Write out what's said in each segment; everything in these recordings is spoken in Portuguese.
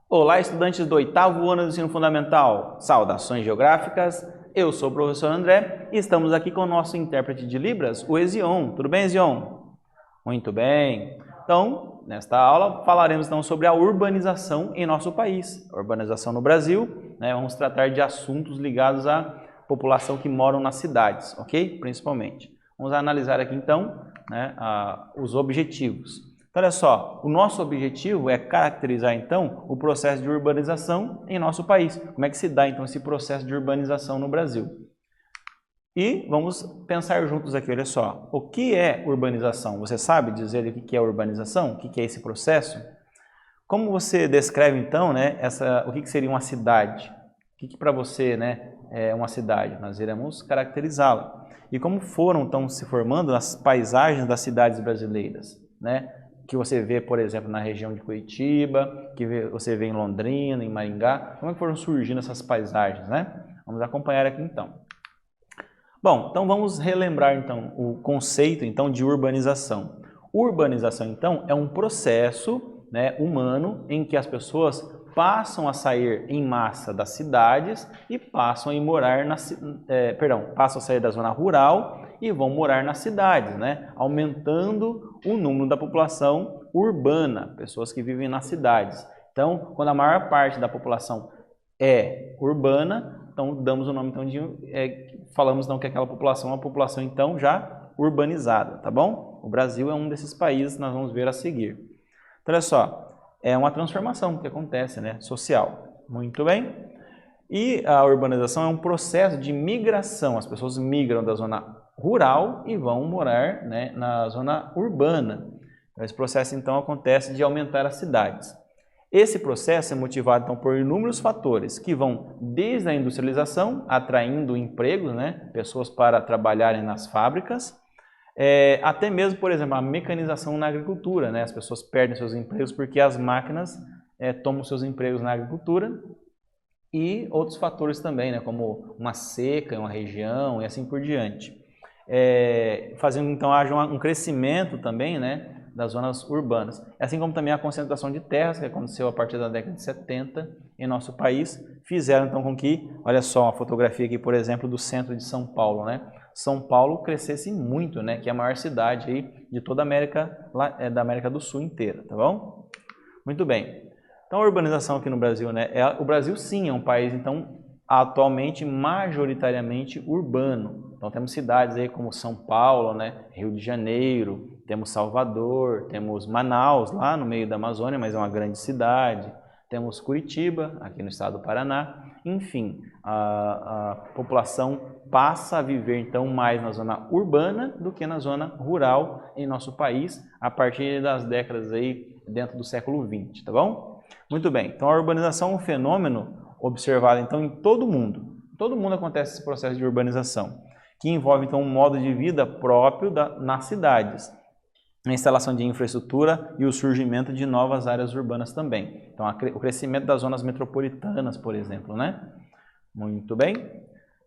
Olá, estudantes do 8º ano do ensino fundamental. Saudações geográficas. Eu sou o professor André e estamos aqui com o nosso intérprete de Libras, o Ezion. Tudo bem, Ezion? Muito bem. Então, nesta aula, falaremos então sobre a urbanização em nosso país. A urbanização no Brasil, né? Vamos tratar de assuntos ligados à população que moram nas cidades, ok? Principalmente. Vamos analisar aqui então, né, os objetivos. Então, olha só, o nosso objetivo é caracterizar então o processo de urbanização em nosso país. Como é que se dá então esse processo de urbanização no Brasil? E vamos pensar juntos aqui, olha só, o que é urbanização? Você sabe dizer o que é urbanização? O que é esse processo? Como você descreve então, né, o que seria uma cidade? O que para você, né, é uma cidade? Nós iremos caracterizá-la. E como foram então se formando as paisagens das cidades brasileiras, né? Que você vê, por exemplo, na região de Curitiba, que você vê em Londrina, em Maringá, como é que foram surgindo essas paisagens, né? Vamos acompanhar aqui então. Bom, então vamos relembrar então o conceito então de urbanização. Urbanização então é um processo, né, humano em que as pessoas passam a sair em massa das cidades e passam a ir morar passam a sair da zona rural e vão morar nas cidades, né, aumentando o número da população urbana, pessoas que vivem nas cidades. Então, quando a maior parte da população é urbana, então damos o nome então falamos então que aquela população é uma população então já urbanizada, tá bom? O Brasil é um desses países que nós vamos ver a seguir. Então, olha só, é uma transformação que acontece, né, social. Muito bem. E a urbanização é um processo de migração. As pessoas migram da zona rural e vão morar, né, na zona urbana. Esse processo então acontece de aumentar as cidades. Esse processo é motivado então por inúmeros fatores que vão desde a industrialização, atraindo empregos, né, pessoas para trabalharem nas fábricas, até mesmo, por exemplo, a mecanização na agricultura, né, as pessoas perdem seus empregos porque as máquinas tomam seus empregos na agricultura, e outros fatores também, né, como uma seca em uma região e assim por diante. Fazendo então haja um crescimento também, né, das zonas urbanas. Assim como também a concentração de terras, que aconteceu a partir da década de 70 em nosso país, fizeram então com que, olha só, uma fotografia aqui, por exemplo, do centro de São Paulo, né? São Paulo crescesse muito, né, que é a maior cidade aí de toda a América, da América do Sul inteira, tá bom? Muito bem. Então, a urbanização aqui no Brasil, né, o Brasil sim é um país, então, atualmente majoritariamente urbano. Então, temos cidades aí como São Paulo, né, Rio de Janeiro, temos Salvador, temos Manaus, lá no meio da Amazônia, mas é uma grande cidade. Temos Curitiba, aqui no estado do Paraná. Enfim, a população passa a viver então mais na zona urbana do que na zona rural em nosso país, a partir das décadas aí dentro do século XX, tá bom? Muito bem, então a urbanização é um fenômeno observado então em todo o mundo. Em todo mundo acontece esse processo de urbanização, que envolve então um modo de vida próprio nas cidades, a instalação de infraestrutura e o surgimento de novas áreas urbanas também. Então, o crescimento das zonas metropolitanas, por exemplo, né? Muito bem.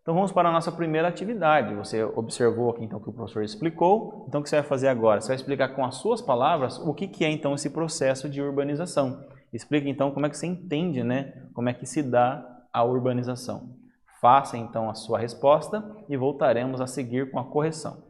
Então, vamos para a nossa primeira atividade. Você observou aqui, então, que o professor explicou. Então, o que você vai fazer agora? Você vai explicar com as suas palavras o que é, então, esse processo de urbanização. Explique, então, como é que você entende, né? Como é que se dá a urbanização. Faça, então, a sua resposta e voltaremos a seguir com a correção.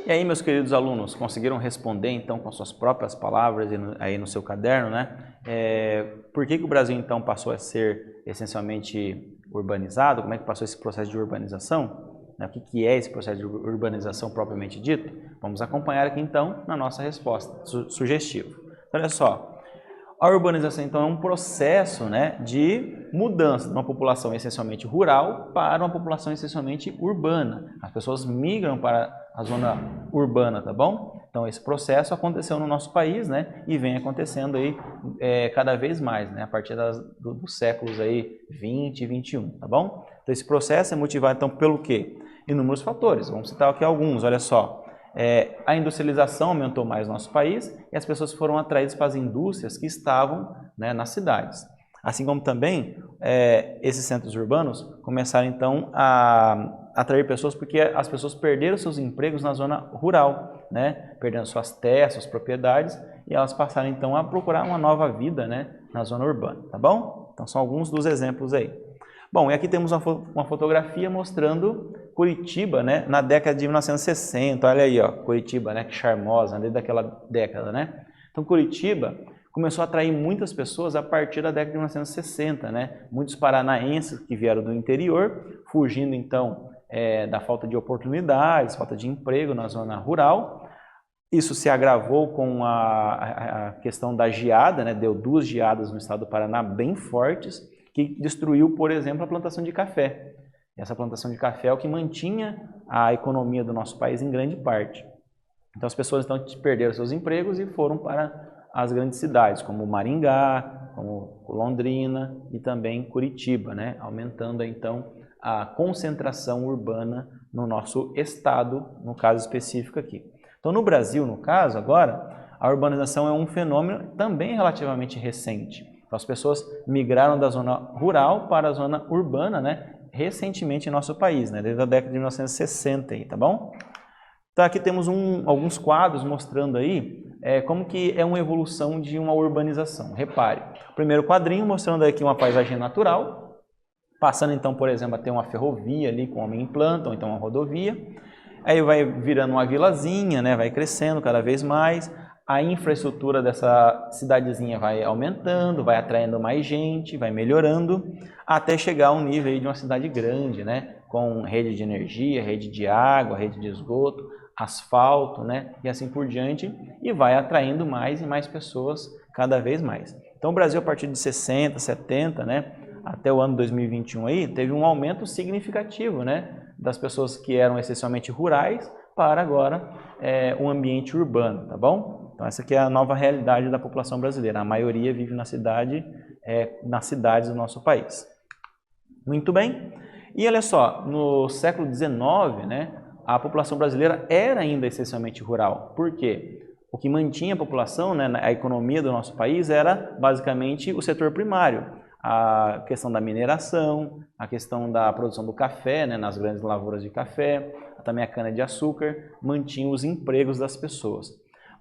E aí, meus queridos alunos, conseguiram responder então com as suas próprias palavras aí no seu caderno, né? Por que o Brasil então passou a ser essencialmente urbanizado? Como é que passou esse processo de urbanização? O que é esse processo de urbanização propriamente dito? Vamos acompanhar aqui então na nossa resposta sugestiva. Então, olha só. A urbanização, então, é um processo, né, de mudança de uma população essencialmente rural para uma população essencialmente urbana. As pessoas migram para a zona urbana, tá bom? Então, esse processo aconteceu no nosso país, né, e vem acontecendo aí cada vez mais, né, a partir dos séculos aí 20 e 21, tá bom? Então, esse processo é motivado, então, pelo quê? Inúmeros fatores. Vamos citar aqui alguns, olha só. A industrialização aumentou mais no nosso país e as pessoas foram atraídas para as indústrias que estavam, né, nas cidades. Assim como também esses centros urbanos começaram então a atrair pessoas porque as pessoas perderam seus empregos na zona rural, né, perdendo suas terras, suas propriedades, e elas passaram então a procurar uma nova vida, né, na zona urbana, tá bom? Então são alguns dos exemplos aí. Bom, e aqui temos uma fotografia mostrando Curitiba, né, na década de 1960, olha aí, ó, Curitiba, né, que charmosa, desde daquela década, né? Então, Curitiba começou a atrair muitas pessoas a partir da década de 1960, né? Muitos paranaenses que vieram do interior, fugindo, então, da falta de oportunidades, falta de emprego na zona rural. Isso se agravou com a questão da geada, né? Deu 2 geadas no estado do Paraná bem fortes, que destruiu, por exemplo, a plantação de café. Essa plantação de café é o que mantinha a economia do nosso país em grande parte. Então as pessoas então perderam seus empregos e foram para as grandes cidades, como Maringá, como Londrina e também Curitiba, né? Aumentando então a concentração urbana no nosso estado, no caso específico aqui. Então no Brasil, no caso agora, a urbanização é um fenômeno também relativamente recente. Então, as pessoas migraram da zona rural para a zona urbana, né, recentemente em nosso país, né, desde a década de 1960, aí, tá bom? Então, aqui temos alguns quadros mostrando aí como que é uma evolução de uma urbanização. Repare, o primeiro quadrinho mostrando aqui uma paisagem natural, passando então, por exemplo, a ter uma ferrovia ali com homem em planta, ou então uma rodovia. Aí vai virando uma vilazinha, né, vai crescendo cada vez mais. A infraestrutura dessa cidadezinha vai aumentando, vai atraindo mais gente, vai melhorando, até chegar ao nível aí de uma cidade grande, né? Com rede de energia, rede de água, rede de esgoto, asfalto, né? E assim por diante, e vai atraindo mais e mais pessoas cada vez mais. Então o Brasil, a partir de 60, 70, né? Até o ano 2021 aí, teve um aumento significativo, né? Das pessoas que eram essencialmente rurais para agora um ambiente urbano, tá bom? Então essa aqui é a nova realidade da população brasileira. A maioria vive na cidade, nas cidades do nosso país. Muito bem. E olha só, no século XIX, né, a população brasileira era ainda essencialmente rural. Por quê? O que mantinha a população, né, a economia do nosso país era basicamente o setor primário. A questão da mineração, a questão da produção do café, né, nas grandes lavouras de café, também a cana-de-açúcar, mantinha os empregos das pessoas.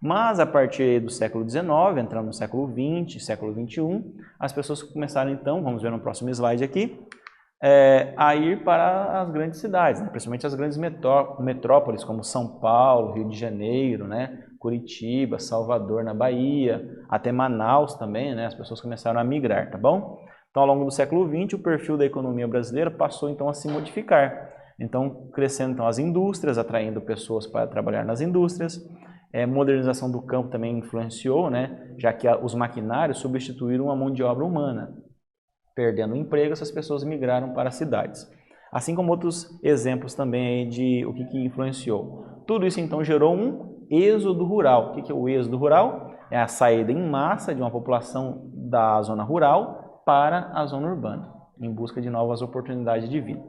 Mas a partir do século XIX, entrando no século XX, século XXI, as pessoas começaram então, vamos ver no próximo slide aqui, a ir para as grandes cidades, né? Principalmente as grandes metrópoles, como São Paulo, Rio de Janeiro, né? Curitiba, Salvador na Bahia, até Manaus também, né? As pessoas começaram a migrar, tá bom? Então, ao longo do século XX, o perfil da economia brasileira passou então a se modificar. Então, crescendo então, as indústrias, atraindo pessoas para trabalhar nas indústrias. Modernização do campo também influenciou, né? Já que os maquinários substituíram a mão de obra humana. Perdendo o emprego, essas pessoas migraram para as cidades. Assim como outros exemplos também aí de o que influenciou. Tudo isso então gerou um êxodo rural. O que é o êxodo rural? É a saída em massa de uma população da zona rural para a zona urbana, em busca de novas oportunidades de vida.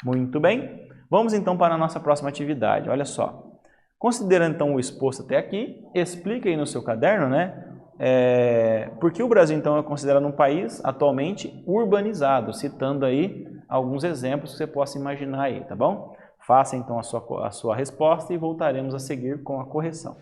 Muito bem, vamos então para a nossa próxima atividade. Olha só, considerando então o exposto até aqui, explica aí no seu caderno, né? Por que o Brasil então é considerado um país atualmente urbanizado, citando aí alguns exemplos que você possa imaginar aí, tá bom? Faça então a sua resposta e voltaremos a seguir com a correção.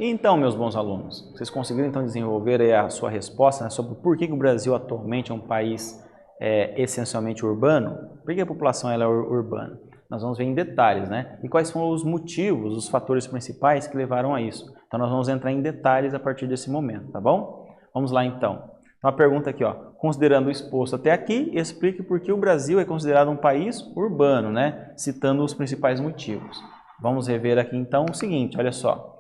Então, meus bons alunos, vocês conseguiram então desenvolver aí a sua resposta, né, sobre por que o Brasil atualmente é um país essencialmente urbano? Por que a população ela é urbana? Nós vamos ver em detalhes, né? E quais são os motivos, os fatores principais que levaram a isso. Então, nós vamos entrar em detalhes a partir desse momento, tá bom? Vamos lá, então. Então, a pergunta aqui, ó. Considerando o exposto até aqui, explique por que o Brasil é considerado um país urbano, né? Citando os principais motivos. Vamos rever aqui, então, o seguinte, olha só.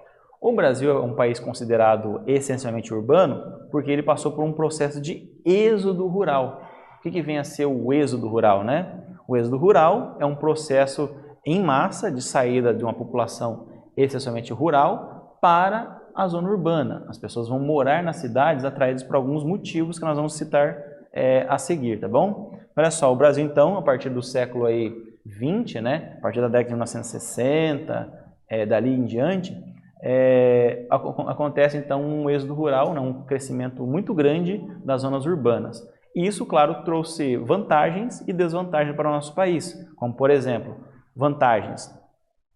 O Brasil é um país considerado essencialmente urbano porque ele passou por um processo de êxodo rural. O que vem a ser o êxodo rural, né? O êxodo rural é um processo em massa de saída de uma população essencialmente rural para a zona urbana. As pessoas vão morar nas cidades atraídas por alguns motivos que nós vamos citar a seguir, tá bom? Olha só, o Brasil então, a partir do século aí 20, né? A partir da década de 1960, dali em diante, acontece então um êxodo rural, né? Um crescimento muito grande das zonas urbanas. E isso, claro, trouxe vantagens e desvantagens para o nosso país, como, por exemplo, vantagens.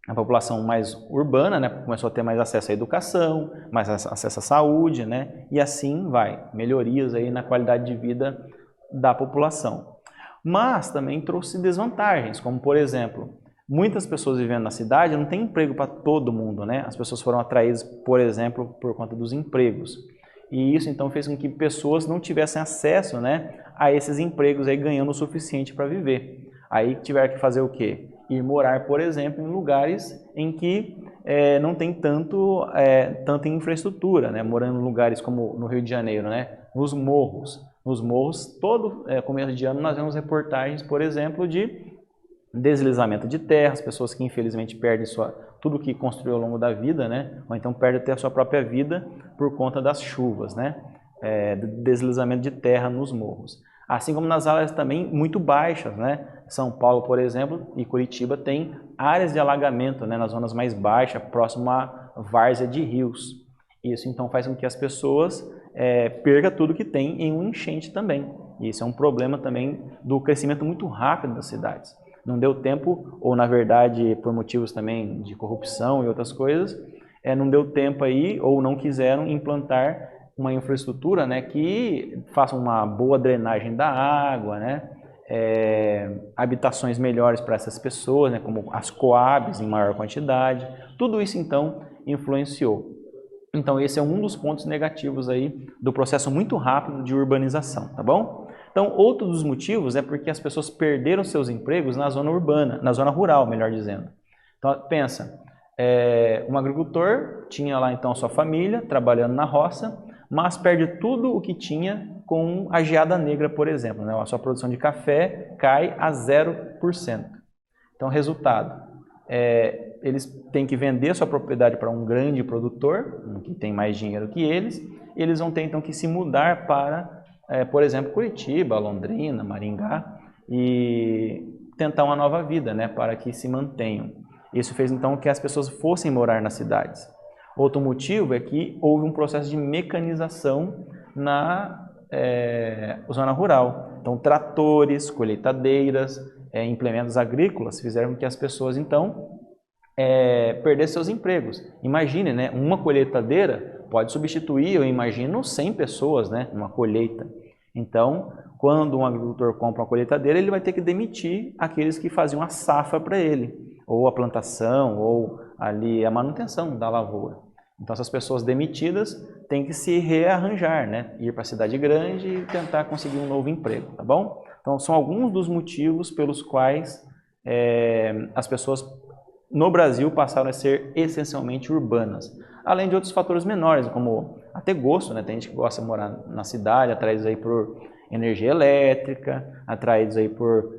A população mais urbana, né, começou a ter mais acesso à educação, mais acesso à saúde, né, e assim vai, melhorias aí na qualidade de vida da população. Mas também trouxe desvantagens, como, por exemplo, muitas pessoas vivendo na cidade não tem emprego para todo mundo, né? As pessoas foram atraídas, por exemplo, por conta dos empregos. E isso então fez com que pessoas não tivessem acesso, né, a esses empregos aí ganhando o suficiente para viver. Aí tiveram que fazer o quê? Ir morar, por exemplo, em lugares em que não tem tanta infraestrutura, né? Morando em lugares como no Rio de Janeiro, né? Nos morros. Nos morros, todo começo de ano nós vemos reportagens, por exemplo, de deslizamento de terras, pessoas que infelizmente perdem tudo que construiu ao longo da vida, né? Ou então perdem até a sua própria vida por conta das chuvas, né? Deslizamento de terra nos morros. Assim como nas áreas também muito baixas, né? São Paulo, por exemplo, e Curitiba tem áreas de alagamento, né? Nas zonas mais baixas, próximo à várzea de rios. Isso então faz com que as pessoas percam tudo que tem em um enchente também. E isso é um problema também do crescimento muito rápido das cidades. Não deu tempo, ou na verdade por motivos também de corrupção e outras coisas, não deu tempo aí, ou não quiseram implantar uma infraestrutura, né, que faça uma boa drenagem da água, né, habitações melhores para essas pessoas, né, como as coabs em maior quantidade. Tudo isso então influenciou. Então esse é um dos pontos negativos aí do processo muito rápido de urbanização, tá bom? Então, outro dos motivos é porque as pessoas perderam seus empregos na zona urbana, na zona rural, melhor dizendo. Então, pensa, um agricultor tinha lá então a sua família trabalhando na roça, mas perde tudo o que tinha com a geada negra, por exemplo, né? A sua produção de café cai a 0%. Então, resultado, eles têm que vender sua propriedade para um grande produtor, que tem mais dinheiro que eles, e eles vão ter então que se mudar para por exemplo, Curitiba, Londrina, Maringá, e tentar uma nova vida, né, para que se mantenham. Isso fez então que as pessoas fossem morar nas cidades. Outro motivo é que houve um processo de mecanização na zona rural. Então, tratores, colheitadeiras, implementos agrícolas fizeram com que as pessoas então perdessem seus empregos. Imagine, né, uma colheitadeira pode substituir, eu imagino, 100 pessoas, né, numa colheita. Então, quando um agricultor compra uma colheitadeira, ele vai ter que demitir aqueles que faziam a safra para ele, ou a plantação, ou ali a manutenção da lavoura. Então, essas pessoas demitidas têm que se rearranjar, né, ir para a cidade grande e tentar conseguir um novo emprego, tá bom? Então, são alguns dos motivos pelos quais as pessoas no Brasil passaram a ser essencialmente urbanas. Além de outros fatores menores, como até gosto, né? Tem gente que gosta de morar na cidade, atraídos aí por energia elétrica, atraídos aí por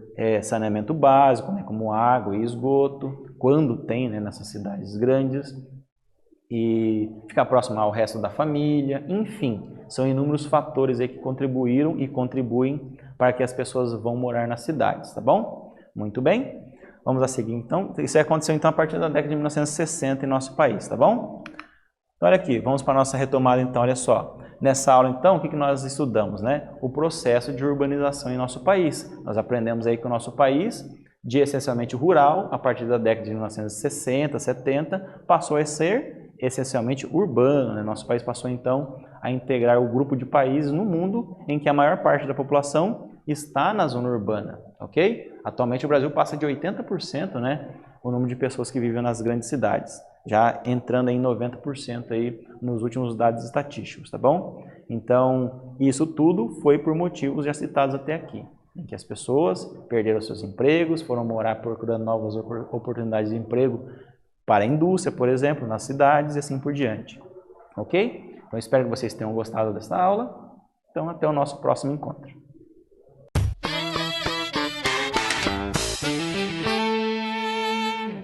saneamento básico, né? Como água e esgoto, quando tem, né? Nessas cidades grandes, e ficar próximo ao resto da família, enfim, são inúmeros fatores aí que contribuíram e contribuem para que as pessoas vão morar nas cidades, tá bom? Muito bem. Vamos a seguir, então. Isso aconteceu, então, a partir da década de 1960 em nosso país, tá bom? Então, olha aqui, vamos para a nossa retomada, então, olha só. Nessa aula, então, o que nós estudamos, né? O processo de urbanização em nosso país. Nós aprendemos aí que o nosso país, de essencialmente rural, a partir da década de 1960, 70, passou a ser essencialmente urbano, né? Nosso país passou então a integrar o grupo de países no mundo em que a maior parte da população está na zona urbana, ok? Atualmente o Brasil passa de 80%, né, o número de pessoas que vivem nas grandes cidades, já entrando em 90% aí nos últimos dados estatísticos, tá bom? Então, isso tudo foi por motivos já citados até aqui, em que as pessoas perderam seus empregos, foram morar procurando novas oportunidades de emprego para a indústria, por exemplo, nas cidades e assim por diante, ok? Então, espero que vocês tenham gostado dessa aula. Então, até o nosso próximo encontro.